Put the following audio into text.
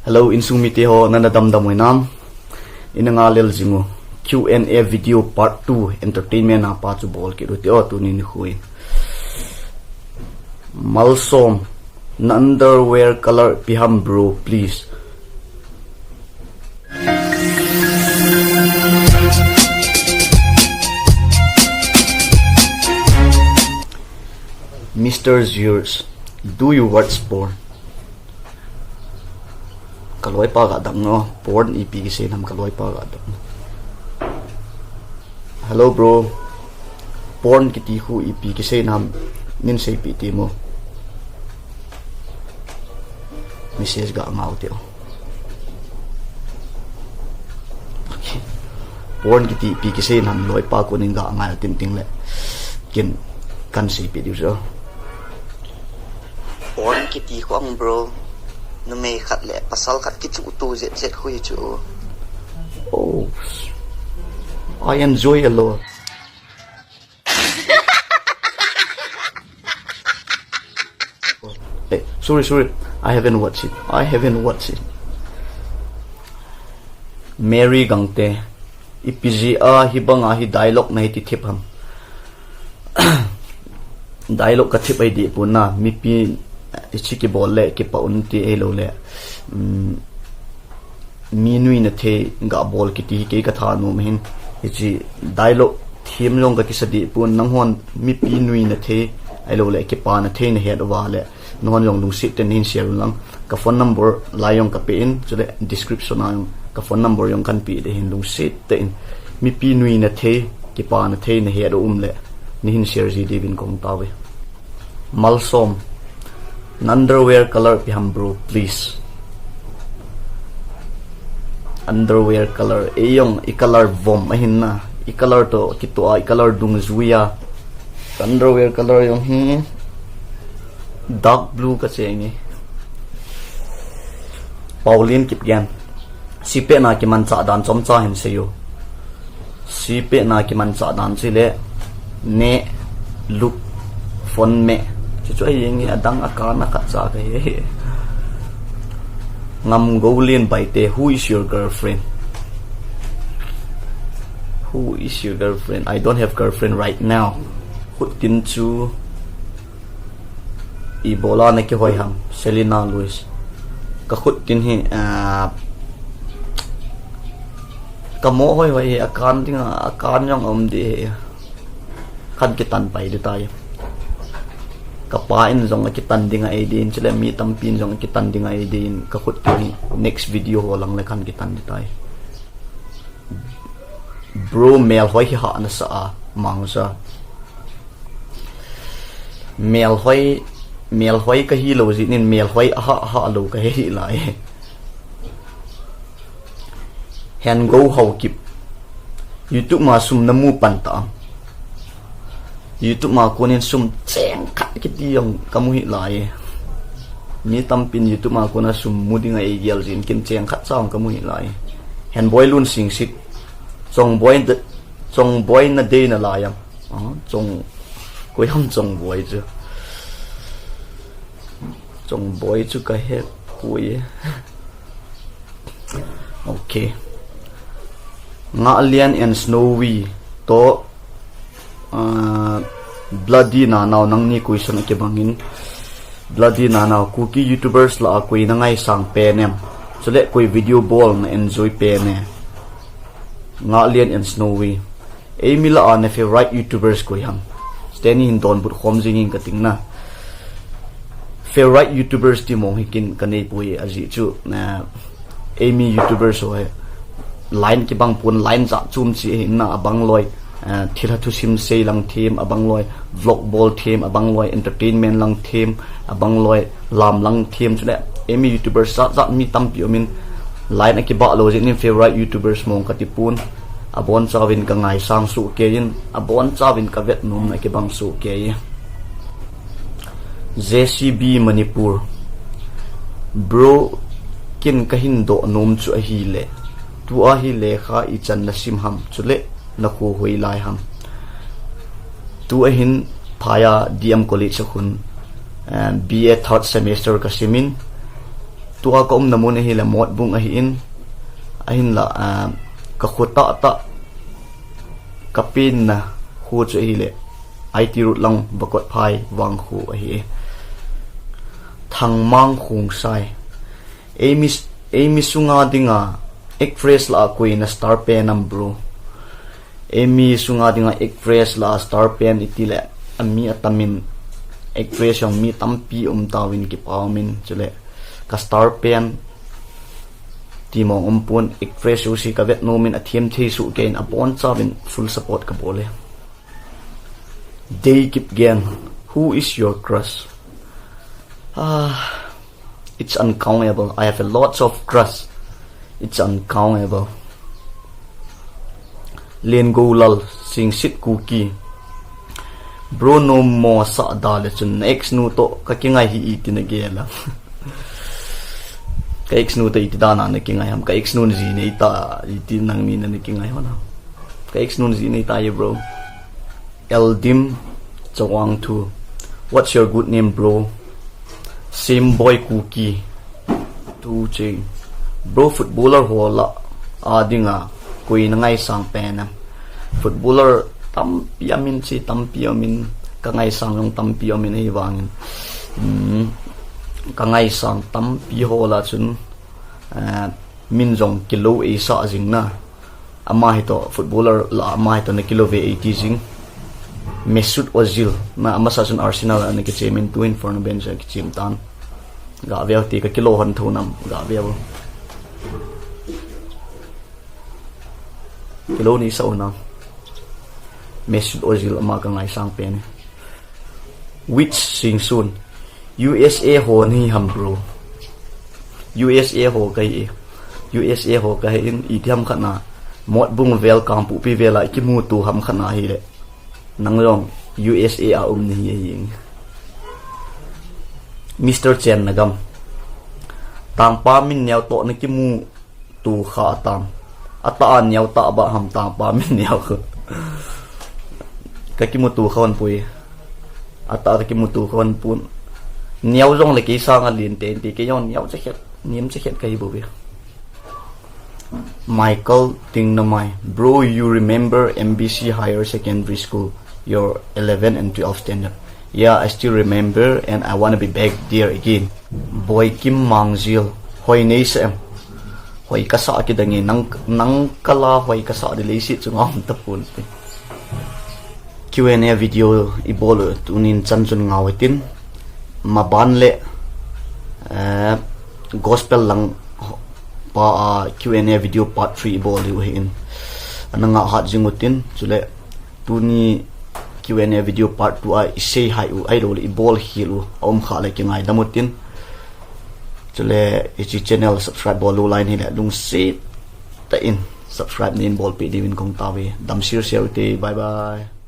Hello in Sopite ho nanadam damoinam inanga lel jingu Q&A video part 2 entertainment na pa chu bol ki ruti o tunin hui malsom na underwear color piham bro please. Mr. Jouse, do you watch porn? Kaloi pa ga dang no porn ipi kise nam kaloi pa ga dang. Hello bro, porn kiti hu ipi kise nam nin sei pi ti mo message ga ngau tio. Okay, porn kiti ipi kise nam loi pa ko ning ga ngal tim ting le kin kan sei pi di so porn kiti ko ang bro no may khat le pasal khat ki chu tu zet zet hui chu. Oh, I enjoy a lot. Hey, sorry, I haven't watched it. Mary gangte ipiji a hibanga hi dialogue na hiti thipam dialogue ka thip ai di puna mi pi ichi kibol le ki pa unti e lo le mi nui na the ga bol ki ti ke ka tha no hin ichi dialogue thim long ka kisadi pun nang hon mi pi nui na the ai lo le ki pa na the na he wa le non long Lungced ten hin share lang ka phone number la yong ka pe in chule description na ka phone number yong kan pi de hin Lungced ten mi pi nui na the ki pa na the na he do le ni hin share ji devin kong tawe malsom underwear color piham bro please. Underwear color eyong i color vom ahin na i color to kito i color dung zuya underwear color yung dark blue kasi ni Paulin kipyan sipe na kiman sa dan som cha hin sayo sipe na kiman sa dan sile ne look phone me cho ai adang akana ka sa ke ngam golin baite who is your girlfriend? I don't have girlfriend right now. Hutin chu ibola na ke hoy ham Selena Louis ka hutin hi kamo hoy akan tinga akan yang di kan kitan pai de tayo kapain zong kitan dinga aidin chile mi tampin zong kitan dinga aidin kakut ni next video ho lang lekan kitan ditay bro mel hoy ha na sa mangsa mel hoy ka hilo zinin mel hoy ha lo ka hi lai hen go how kip YouTube ma sum namu panta YouTube ma kunin sum cheng khat kiti yang kamu hi lai ni tampin YouTube ma kuna sum muding ai gel jin kin cheng khat sang kamu hi lai hen boy lun sing sit chong boy na day na layam chong ko yam chong boy chu ka he kui okay nga lian and snowy to bloody na now nang ni question ke bangin bloody na now cookie youtubers la koi na ngai sang pe nem chole koi video ball na enjoy pe ne nga lian and snowy emila an favorite youtubers koi ham stani hin don but khom jingin kating na favorite youtubers ti mo hikin kanei pui aji chu na amy youtubers ho line ki bang pun line za chum chi hin na abang loi thila thu sim sei lang theme abang loi vlog ball theme abang loi entertainment lang theme abang loi lam lang theme chule emi youtubers za mi tampi min line ki ba lo jin favorite youtubers mong katipun abon chawin ka ngai sang su ke yin abon chawin ka vet num na ki bang su ke JCB Manipur bro kin kahin do num chu ahi le tu ahi le kha I chan na sim ham chule na ko hoi lai ham tu ahin phaya DM college khun BA third semester ka simin tua ko namun hi la mot bung ahi in ahin la ka khota ta kapin na khu chu hi le IT rut lang bakot phai wang khu ahi thang mang khung sai emi sunga dinga express la koi na star pen am bro emi sunga dinga express la star pen itile ami atamin express yang mi tampi tawin ki pamin chule ka star pen timong umpun express usi ka vet nomin athiam the su gain upon chawin full support ka bole day keep again. Who is your crush? It's uncountable. I have a lots of crush. It's uncountable. Len go lal sing sit cookie. Bro no more sa dale chun next no to kakingai hi itinagela. Ka ex no to itidana na kingai ham ka ex no zi ne ita itinang mina na kingai hona. Ka ex no zi ne tayo bro. Eldim Chawang 2. What's your good name bro? Same boy cookie. 2 Jing. Bro footballer hola adinga koi nangai sang pena. Footballer tampiamin si tampiamin kangai sang yung tampiamin hi wangin. Kangai sang tampi hola chun minjong kilo e sa jing na. Ama hito footballer la ama hito na kilo ve 80 jing. Mesut Ozil na amasasun Arsenal na kichemin tuin for na bench kichim tan ga veo ti ka kilo han thunam ga veo kilo ni sa una Mesut Ozil ama ka ngai sang pen which sing soon USA ho ni ham bro USA ho kai USA ho kai in itiam khana mot bung vel kam pu pi vela ki mu tu ham khana hi le nanglong USA a ni ying Mr. Chen nagam tang pa min nyaw to na kimu tu kha tam ataan nyaw ta ba ham tang pa min nyaw ko ka kimu tu khon pui ata kimu tu khon pun nyaw jong le ki sang alin ten ti ke yon nyaw che khet nim che khet kai bu bi Michael Ting Namai. Bro, you remember MBC Higher Secondary School, your 11 and 12 standard? Yeah, I still remember and I want to be back there again. Boy Kim Mangzil. Hoy nei sem. Hoy kasa kidangi nang kala hoy kasa de lesit sungam tapun. Q&A video ibolo tunin chanchun ngawetin mabanle gospel lang pa Q&A video part 3 boli wahin ananga hat jingutin chule tuni Q&A video part 2 ai sei hai u idol i Bolkhel om kha le ki ngaidam utin chule ichi channel subscribe bolu line hi le Lungced ta in subscribe nin bol pe divin kong tawi dam sir te bye bye.